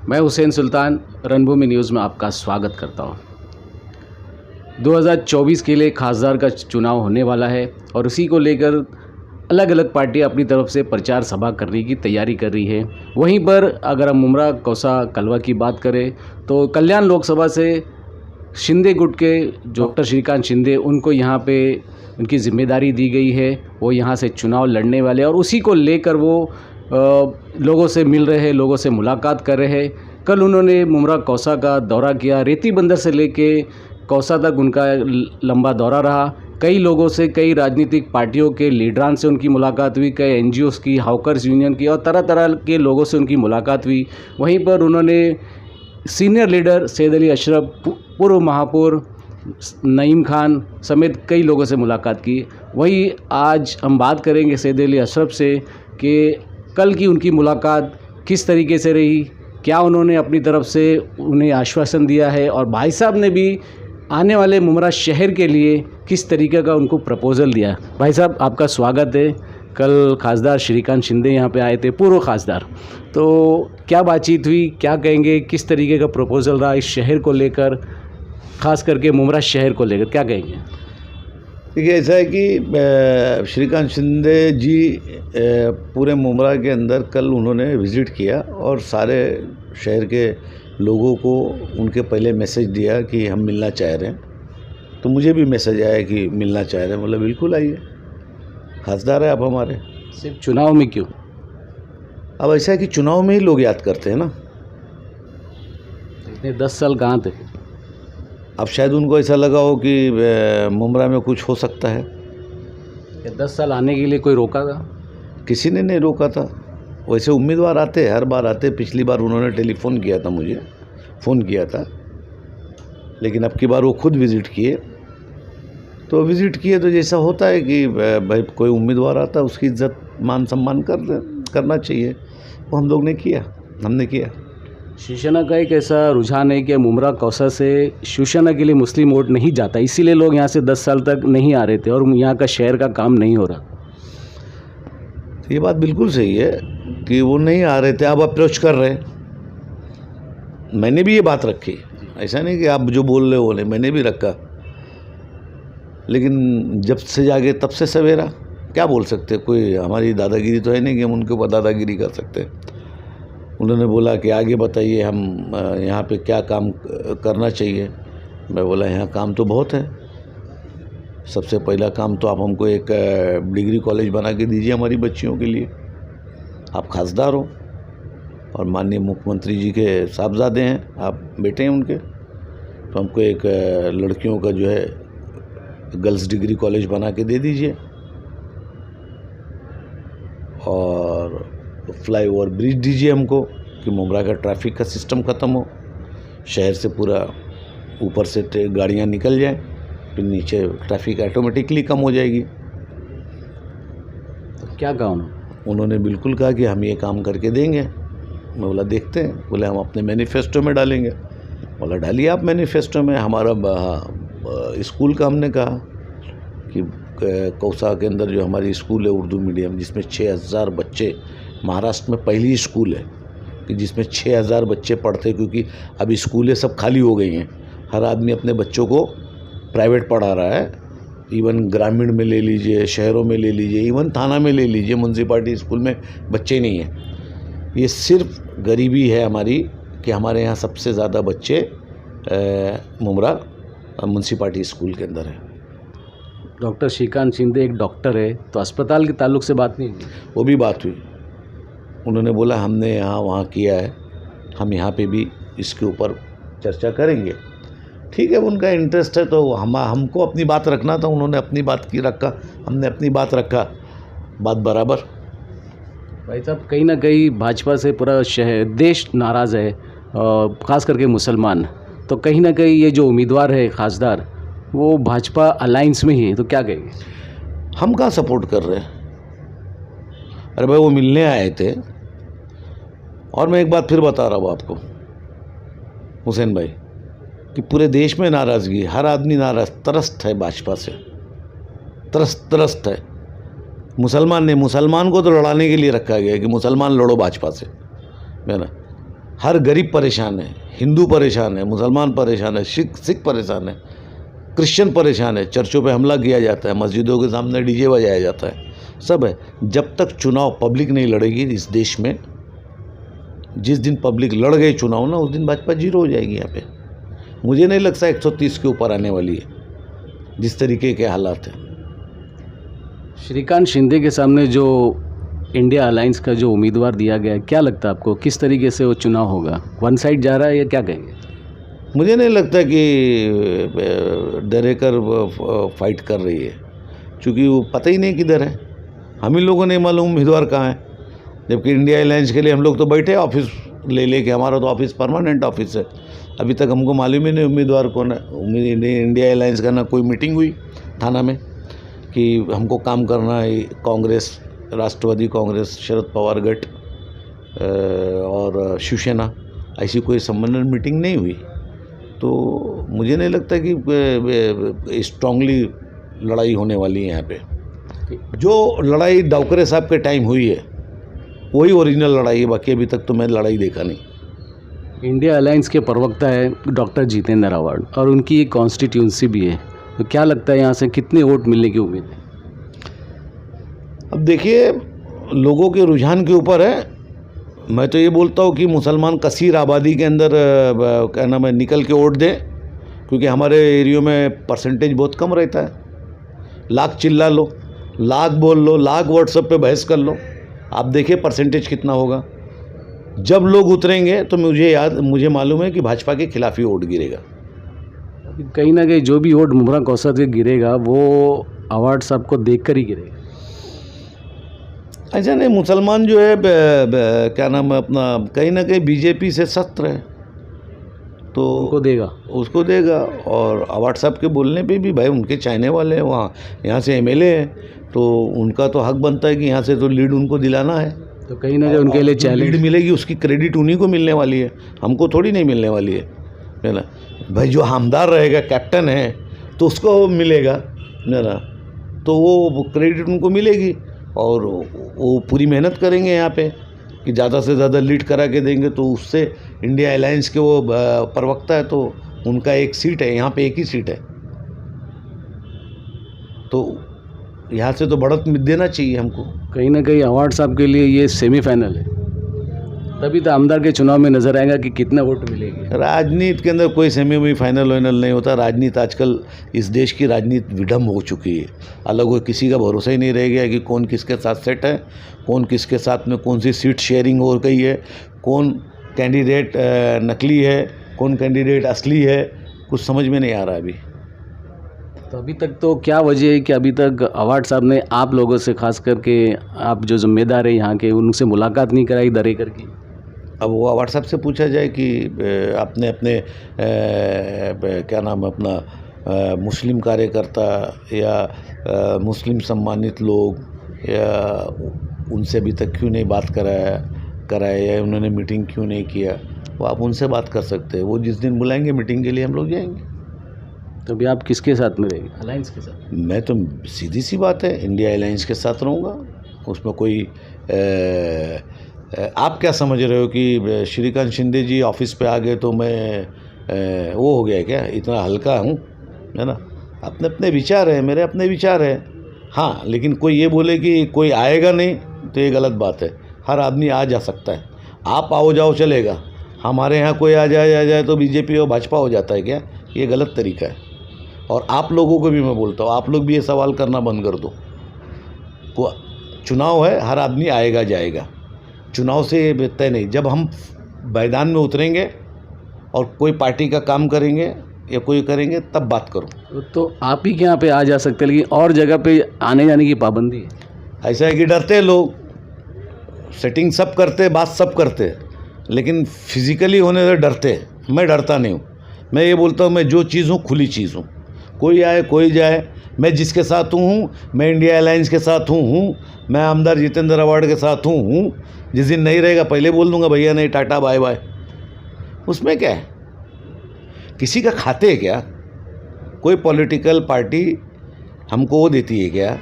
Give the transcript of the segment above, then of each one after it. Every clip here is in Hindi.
मैं हुसैन सुल्तान रणभूमि न्यूज़ में आपका स्वागत करता हूं। 2024 के लिए खासदार का चुनाव होने वाला है और उसी को लेकर अलग अलग पार्टियां अपनी तरफ से प्रचार सभा करने की तैयारी कर रही है। वहीं पर अगर हम मुमरा कौसा कलवा की बात करें तो कल्याण लोकसभा से शिंदे गुट के जो डॉक्टर श्रीकांत शिंदे उनको यहाँ पे उनकी जिम्मेदारी दी गई है। वो यहाँ से चुनाव लड़ने वाले और उसी को लेकर वो लोगों से मिल रहे हैं, लोगों से मुलाकात कर रहे हैं। कल उन्होंने मुमरा कौसा का दौरा किया। रेती बंदर से लेके कौसा तक उनका लंबा दौरा रहा। कई लोगों से, कई राजनीतिक पार्टियों के लीडरान से उनकी मुलाकात हुई, कई एनजीओज़ की, हाउकर्स यूनियन की और तरह तरह के लोगों से उनकी मुलाकात हुई। वहीं पर उन्होंने सीनियर लीडर सैयद अली अशरफ, पूर्व महापौर नईम खान समेत कई लोगों से मुलाकात की। वही आज हम बात करेंगे सैयद अली अशरफ से कि कल की उनकी मुलाकात किस तरीके से रही, क्या उन्होंने अपनी तरफ से उन्हें आश्वासन दिया है और भाई साहब ने भी आने वाले मुमरा शहर के लिए किस तरीके का उनको प्रपोज़ल दिया। भाई साहब आपका स्वागत है। कल खासदार श्रीकांत शिंदे यहाँ पे आए थे, पूर्व खासदार, तो क्या बातचीत हुई, क्या कहेंगे, किस तरीके का प्रपोज़ल रहा इस शहर को लेकर, ख़ास करके मुमरा शहर को लेकर क्या कहेंगे? देखिए, ऐसा है कि श्रीकांत शिंदे जी पूरे मुमरा के अंदर कल उन्होंने विज़िट किया और सारे शहर के लोगों को उनके पहले मैसेज दिया कि हम मिलना चाह रहे हैं। तो मुझे भी मैसेज आया कि मिलना चाह रहे हैं। मतलब बिल्कुल आइए, खासदार है आप हमारे। सिर्फ चुनाव में क्यों? अब ऐसा है कि चुनाव में ही लोग याद करते हैं ना। इतने 10 साल कहाँ थे? अब शायद उनको ऐसा लगा हो कि मुमरा में कुछ हो सकता है। 10 साल आने के लिए कोई रोका था? किसी ने नहीं रोका था। वैसे उम्मीदवार आते, हर बार आते। पिछली बार उन्होंने टेलीफोन किया था, मुझे फ़ोन किया था, लेकिन अब की बार वो खुद विज़िट किए। तो विज़िट किए तो जैसा होता है कि भाई कोई उम्मीदवार आता है उसकी इज्जत मान सम्मान करना चाहिए। वो हम लोग ने किया, हमने किया। शिवसेना का एक ऐसा रुझान है कि मुमरा कौसा से शिवसेना के लिए मुस्लिम वोट नहीं जाता, इसीलिए लोग यहाँ से 10 साल तक नहीं आ रहे थे और यहाँ का शहर का काम नहीं हो रहा। ये बात बिल्कुल सही है कि वो नहीं आ रहे थे, अब अप्रोच कर रहे हैं। मैंने भी ये बात रखी, ऐसा नहीं कि आप जो बोल रहे हो बोले, मैंने भी रखा। लेकिन जब से जागे तब से सवेरा, क्या बोल सकते। कोई हमारी दादागिरी तो है नहीं कि हम उनके ऊपर दादागिरी कर सकते। उन्होंने बोला कि आगे बताइए, हम यहाँ पे क्या काम करना चाहिए। मैं बोला यहाँ काम तो बहुत है। सबसे पहला काम तो आप हमको एक डिग्री कॉलेज बना के दीजिए हमारी बच्चियों के लिए। आप खासदार हो और माननीय मुख्यमंत्री जी के साहबजादे हैं, आप बेटे हैं उनके, तो हमको एक लड़कियों का जो है गर्ल्स डिग्री कॉलेज बना के दे दीजिए और फ्लाईओवर ब्रिज दीजिए हमको कि मुमरा का ट्रैफिक का सिस्टम ख़त्म हो, शहर से पूरा ऊपर से गाड़ियाँ निकल जाएं, फिर नीचे ट्रैफिक ऑटोमेटिकली कम हो जाएगी। तो क्या कहा उन्होंने बिल्कुल कहा कि हम ये काम करके देंगे। मैं बोला देखते हैं। बोले हम अपने मैनिफेस्टो में डालेंगे। बोला डालिए आप मैनिफेस्टो में। हमारा स्कूल का हमने कहा कि कौसा के अंदर जो हमारी स्कूल है उर्दू मीडियम, जिसमें 6000 बच्चे, महाराष्ट्र में पहली स्कूल है कि जिसमें 6000 बच्चे पढ़ते, क्योंकि अब स्कूलें सब खाली हो गई हैं। हर आदमी अपने बच्चों को प्राइवेट पढ़ा रहा है। इवन ग्रामीण में ले लीजिए, शहरों में ले लीजिए, इवन थाना में ले लीजिए, म्यूनसिपालिटी स्कूल में बच्चे नहीं हैं। ये सिर्फ गरीबी है हमारी कि हमारे यहाँ सबसे ज़्यादा बच्चे मुमरा म्यूनसिपालिटी स्कूल के अंदर है। डॉक्टर श्रीकांत शिंदे एक डॉक्टर है, तो अस्पताल के ताल्लुक से बात नहीं हुई? वो भी बात हुई। उन्होंने बोला हमने यहाँ वहाँ किया है, हम यहाँ पे भी इसके ऊपर चर्चा करेंगे। ठीक है, उनका इंटरेस्ट है तो हमको अपनी बात रखना था। उन्होंने अपनी बात की रखा, हमने अपनी बात रखा, बात बराबर। भाई साहब, कहीं ना कहीं भाजपा से पूरा शहर देश नाराज़ है, ख़ास करके मुसलमान। तो कहीं ना कहीं ये जो उम्मीदवार है खासदार, वो भाजपा अलायंस में ही है, तो क्या कहेंगे? हम कहाँ सपोर्ट कर रहे हैं? अरे भाई, वो मिलने आए थे। और मैं एक बात फिर बता रहा हूँ आपको हुसैन भाई, कि पूरे देश में नाराज़गी, हर आदमी नाराज़, त्रस्त है भाजपा से, त्रस्त है। मुसलमान ने, मुसलमान को तो लड़ाने के लिए रखा गया है कि मुसलमान लड़ो भाजपा से, है ना। हर गरीब परेशान है, हिंदू परेशान है, मुसलमान परेशान है, सिख परेशान है, क्रिश्चियन परेशान है, चर्चों पे हमला किया जाता है, मस्जिदों के सामने डीजे बजाया जाता है, सब है। जब तक चुनाव पब्लिक नहीं लड़ेगी इस देश में, जिस दिन पब्लिक लड़ गई चुनाव ना, उस दिन भाजपा जीरो हो जाएगी यहाँ पे। मुझे नहीं लगता 130 के ऊपर आने वाली है, जिस तरीके के हालात हैं। श्रीकांत शिंदे के सामने जो इंडिया अलायंस का जो उम्मीदवार दिया गया है, क्या लगता है आपको किस तरीके से वो चुनाव होगा? वन साइड जा रहा है या क्या कहेंगे? मुझे नहीं लगता कि डरेकर फाइट कर रही है, क्योंकि वो पता ही नहीं किधर है। हम ही लोगों ने मालूम उम्मीदवार कहाँ है, जबकि इंडिया अलायंस के लिए हम लोग तो बैठे ऑफिस ले के, हमारा तो ऑफिस परमानेंट ऑफिस है। अभी तक हमको मालूम ही नहीं उम्मीदवार कौन है। इंडिया अलायंस का ना कोई मीटिंग हुई थाना में कि हमको काम करना है। कांग्रेस, राष्ट्रवादी कांग्रेस, शरद पवार गट और शिवसेना, ऐसी कोई सम्मेलन मीटिंग नहीं हुई। तो मुझे नहीं लगता कि स्ट्रांगली लड़ाई होने वाली है यहाँ पे। जो लड़ाई डावकरे साहब के टाइम हुई है वही ओरिजिनल लड़ाई है, बाकी अभी तक तो मैं लड़ाई देखा नहीं। इंडिया अलायंस के प्रवक्ता है डॉक्टर जितेंद्र आव्हाड और उनकी एक कॉन्स्टिट्यूंसी भी है, तो क्या लगता है यहाँ से कितने वोट मिलने की उम्मीद है? अब देखिए, लोगों के रुझान के ऊपर है। मैं तो ये बोलता हूँ कि मुसलमान कसीर आबादी के अंदर क्या नाम है निकल के वोट दें, क्योंकि हमारे एरियो में परसेंटेज बहुत कम रहता है। लाख चिल्ला लो, लाख बोल लो, लाख व्हाट्सएप पे बहस कर लो, आप देखिए परसेंटेज कितना होगा। जब लोग उतरेंगे तो मुझे मालूम है कि भाजपा के खिलाफ ही वोट गिरेगा। कहीं ना कहीं जो भी वोट मुमरा कौसर के गिरेगा वो आव्हाड साहब को देखकर ही गिरेगा। ऐसा नहीं, मुसलमान जो है क्या नाम है अपना, कहीं ना कहीं बीजेपी से सख्त है तो उसको देगा। और आव्हाड साहब के बोलने पे भी भाई उनके चाहने वाले हैं वहाँ, यहाँ से एमएलए हैं, तो उनका तो हक बनता है कि यहाँ से तो लीड उनको दिलाना है। तो कहीं ना कहीं उनके लिए चैलेंज लीड मिलेगी, उसकी क्रेडिट उन्हीं को मिलने वाली है, हमको थोड़ी नहीं मिलने वाली है ना। भाई जो हमदार रहेगा, कैप्टन है, तो उसको मिलेगा ना, तो वो क्रेडिट उनको मिलेगी और वो पूरी मेहनत करेंगे यहाँ पे कि ज़्यादा से ज़्यादा लीड करा के देंगे। तो उससे इंडिया अलायंस के वो प्रवक्ता है, तो उनका एक सीट है, यहाँ पे एक ही सीट है, तो यहाँ से तो बढ़त देना चाहिए हमको। कहीं ना कहीं आव्हाड साहब के लिए ये सेमीफाइनल है, तभी तो आमदार के चुनाव में नजर आएगा कि कितना वोट मिलेगी। राजनीति के अंदर कोई सेमीफाइनल वाइनल नहीं होता। राजनीति आजकल इस देश की राजनीति विडम्ब हो चुकी है, अलग हो, किसी का भरोसा ही नहीं रह गया कि कौन किसके साथ सेट है, कौन किसके साथ में कौन सी सीट शेयरिंग हो गई है, कौन कैंडिडेट नकली है, कौन कैंडिडेट असली है, कुछ समझ में नहीं आ रहा अभी। तो अभी तक तो क्या वजह है कि अभी तक आव्हाड साहब ने आप लोगों से, खास करके आप जो जिम्मेदार है यहाँ के, उनसे मुलाकात नहीं कराई दरेकर की? अब वो आव्हाड साहब से पूछा जाए कि आपने अपने क्या नाम है अपना मुस्लिम कार्यकर्ता या मुस्लिम सम्मानित लोग या उनसे अभी तक क्यों नहीं बात कराया या उन्होंने मीटिंग क्यों नहीं किया, वो आप उनसे बात कर सकते हैं। वो जिस दिन बुलाएंगे मीटिंग के लिए हम लोग जाएंगे। तो अभी आप किसके साथ में रहेंगे? अलायंस के साथ? मैं तो सीधी सी बात है, इंडिया अलायंस के साथ रहूँगा। उसमें कोई आप क्या समझ रहे हो कि श्रीकांत शिंदे जी ऑफिस पे आ गए तो मैं वो हो गया क्या, इतना हल्का हूँ, है ना। अपने अपने विचार हैं, मेरे अपने विचार हैं। हाँ, लेकिन कोई ये बोले कि कोई आएगा नहीं तो ये गलत बात है। हर आदमी आ जा सकता है, आप आओ जाओ चलेगा। हमारे यहाँ कोई आ जाए तो बीजेपी और भाजपा हो जाता है क्या? ये गलत तरीका है। और आप लोगों को भी मैं बोलता हूँ, आप लोग भी ये सवाल करना बंद कर दो। चुनाव है, हर आदमी आएगा जाएगा, चुनाव से ये तय नहीं। जब हम मैदान में उतरेंगे और कोई पार्टी का काम करेंगे या कोई करेंगे तब बात करो। तो आप ही के यहाँ पे आ जा सकते हैं, लेकिन और जगह पे आने जाने की पाबंदी है। ऐसा है कि डरते हैं लोग, सेटिंग सब करते, बात सब करते, लेकिन फिजिकली होने से डरते हैं। मैं डरता नहीं हूँ। मैं ये बोलता हूँ, मैं जो चीज़ हूँ खुली चीज़ हूँ, कोई आए कोई जाए, मैं जिसके साथ हूँ, मैं इंडिया अलायंस के साथ हूँ, मैं आमदार जितेंद्र आव्हाड के साथ हूँ। जिस दिन नहीं रहेगा पहले बोल दूंगा, भैया नहीं, टाटा बाय बाय। उसमें क्या है, किसी का खाते है क्या? कोई पॉलिटिकल पार्टी हमको वो देती है क्या,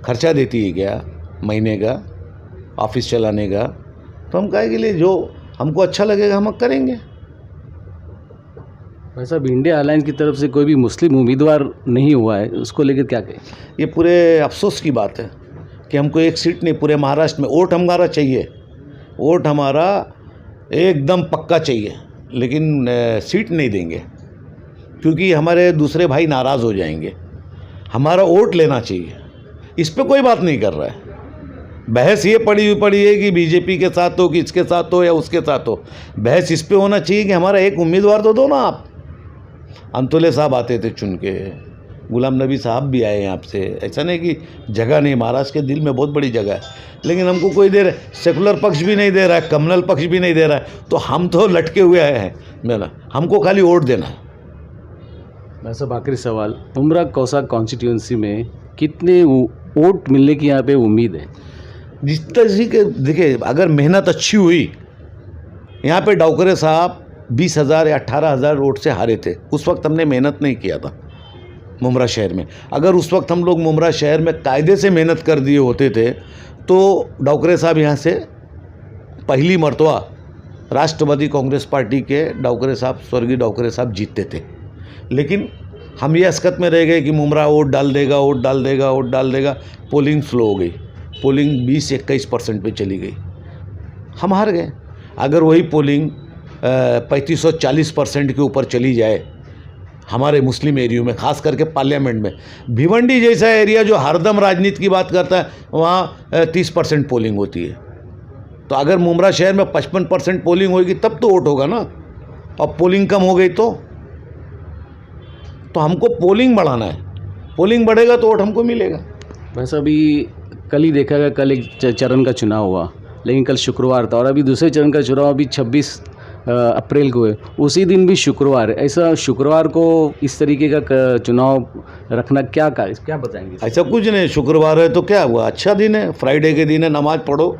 खर्चा देती है क्या महीने का ऑफिस चलाने का? तो हम काहे के लिए, जो हमको अच्छा लगेगा हम करेंगे। भाई साहब, इंडिया अलायंस की तरफ से कोई भी मुस्लिम उम्मीदवार नहीं हुआ है, उसको लेकर क्या कहें? ये पूरे अफसोस की बात है कि हमको एक सीट नहीं, पूरे महाराष्ट्र में वोट हमारा चाहिए, वोट हमारा एकदम पक्का चाहिए, लेकिन सीट नहीं देंगे क्योंकि हमारे दूसरे भाई नाराज़ हो जाएंगे। हमारा वोट लेना चाहिए, इस पे कोई बात नहीं कर रहा है। बहस ये पड़ी है कि बीजेपी के साथ हो कि इसके साथ हो या उसके साथ हो, बहस इस पे होना चाहिए कि हमारा एक उम्मीदवार तो दो ना आप। अंतुले साहब आते थे चुन के, गुलाम नबी साहब भी आए यहाँ से, ऐसा नहीं कि जगह नहीं, महाराष्ट्र के दिल में बहुत बड़ी जगह है, लेकिन हमको कोई दे रहा है, सेकुलर पक्ष भी नहीं दे रहा है, कम्युनल पक्ष भी नहीं दे रहा है, तो हम तो लटके हुए हैं मेरा, हमको खाली वोट देना है। मैं सब आखिरी सवाल, उमरा कौसा कॉन्स्टिट्यूंसी में कितने वोट मिलने की यहाँ पे उम्मीद है? जिस तरह के देखिए, अगर मेहनत अच्छी हुई, यहाँ पे डावकरे साहब 20,000 या 18,000 वोट से हारे थे, उस वक्त हमने मेहनत नहीं किया था मुमरा शहर में। अगर उस वक्त हम लोग मुमरा शहर में कायदे से मेहनत कर दिए होते थे तो डावकरे साहब यहाँ से पहली मरतबा राष्ट्रवादी कांग्रेस पार्टी के डावकरे साहब, स्वर्गीय डावकरे साहब जीतते थे। लेकिन हम ये हसकत में रह गए कि मुमरा वोट डाल देगा, वोट डाल देगा, वोट डाल देगा। पोलिंग स्लो हो गई, पोलिंग 20-21% पे चली गई, हम हार गए। अगर वही पोलिंग 35-40% के ऊपर चली जाए हमारे मुस्लिम एरियो में, ख़ास करके पार्लियामेंट में, भिवंडी जैसा एरिया जो हरदम राजनीति की बात करता है, वहाँ 30% पोलिंग होती है। तो अगर मुमरा शहर में 55% पोलिंग होगी तब तो वोट होगा ना। अब पोलिंग कम हो गई तो हमको पोलिंग बढ़ाना है, पोलिंग बढ़ेगा तो वोट हमको मिलेगा। बस अभी कल ही देखा गया, कल एक चरण का चुनाव हुआ, लेकिन कल शुक्रवार था, और अभी दूसरे चरण का चुनाव अभी 26 अप्रैल को है, उसी दिन भी शुक्रवार है। ऐसा शुक्रवार को इस तरीके का चुनाव रखना क्या बताएंगे? ऐसा कुछ नहीं, शुक्रवार है तो क्या हुआ, अच्छा दिन है, फ्राइडे के दिन है, नमाज पढ़ो,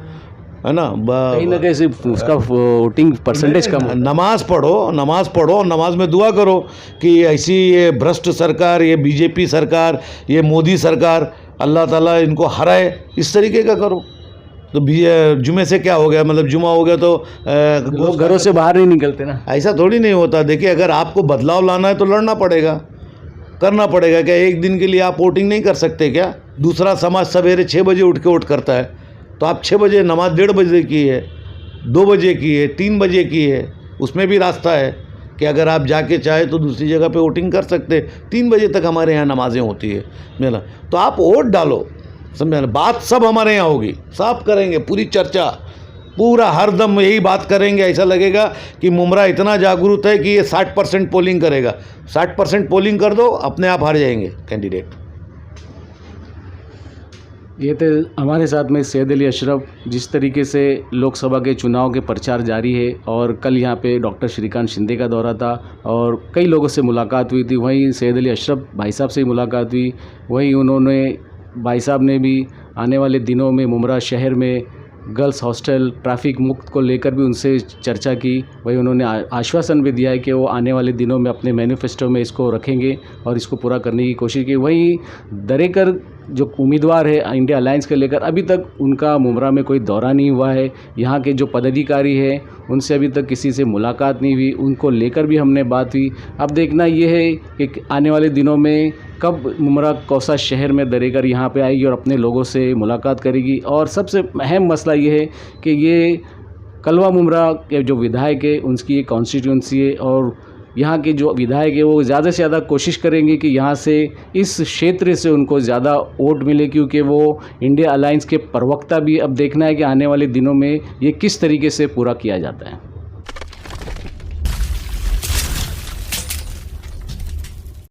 है ना, कहीं ना कहीं उसका वोटिंग परसेंटेज कम। नमाज पढ़ो, नमाज में दुआ करो कि ऐसी ये भ्रष्ट सरकार, ये बीजेपी सरकार, ये मोदी सरकार, अल्लाह ताला इनको हराए, इस तरीके का करो। तो जुमे से क्या हो गया, मतलब जुमा हो गया तो लोग घरों से बाहर नहीं निकलते ना। ऐसा थोड़ी नहीं होता। देखिए, अगर आपको बदलाव लाना है तो लड़ना पड़ेगा, करना पड़ेगा। क्या एक दिन के लिए आप वोटिंग नहीं कर सकते क्या? दूसरा समाज सवेरे 6 बजे उठ के वोट करता है, तो आप 6 बजे नमाज 1:30 बजे की है, 2 बजे की है, 3 बजे की है, उसमें भी रास्ता है कि अगर आप जाके चाहे तो दूसरी जगह पे वोटिंग कर सकते। 3 बजे तक हमारे यहाँ नमाजें होती है मेरा। तो आप वोट डालो, समझे ना, बात सब हमारे यहाँ होगी, सब करेंगे, पूरी चर्चा, पूरा हरदम यही बात करेंगे। ऐसा लगेगा कि मुमरा इतना जागरूक है कि ये 60% पोलिंग करेगा। 60% पोलिंग कर दो, अपने आप हार जाएंगे कैंडिडेट। ये थे हमारे साथ में सैयद अली अशरफ। जिस तरीके से लोकसभा के चुनाव के प्रचार जारी है, और कल यहाँ पे डॉक्टर श्रीकांत शिंदे का दौरा था और कई लोगों से मुलाकात हुई थी। वहीं सैयद अली अशरफ भाई साहब से ही मुलाकात हुई। वहीं उन्होंने, भाई साहब ने भी आने वाले दिनों में मुमरा शहर में गर्ल्स हॉस्टल ट्रैफिक मुक्त को लेकर भी उनसे चर्चा की। वही उन्होंने आश्वासन भी दिया है कि वो आने वाले दिनों में अपने मैनिफेस्टो में इसको रखेंगे और इसको पूरा करने की कोशिश की। वहीं दरेकर जो उम्मीदवार है इंडिया अलायंस के लेकर, अभी तक उनका मुमरा में कोई दौरा नहीं हुआ है। यहाँ के जो पदाधिकारी हैं उनसे अभी तक किसी से मुलाकात नहीं हुई, उनको लेकर भी हमने बात हुई। अब देखना ये है कि आने वाले दिनों में कब मुमरा कौसा शहर में दरेकर यहाँ पे आएगी और अपने लोगों से मुलाकात करेगी। और सबसे अहम मसला ये है कि ये कलवा मुमरा के जो विधायक है उनकी ये कॉन्स्टिट्यूंसी है, और यहाँ के जो विधायक है वो ज़्यादा से ज़्यादा कोशिश करेंगे कि यहाँ से, इस क्षेत्र से उनको ज़्यादा वोट मिले, क्योंकि वो इंडिया अलायंस के प्रवक्ता भी। अब देखना है कि आने वाले दिनों में ये किस तरीके से पूरा किया जाता है।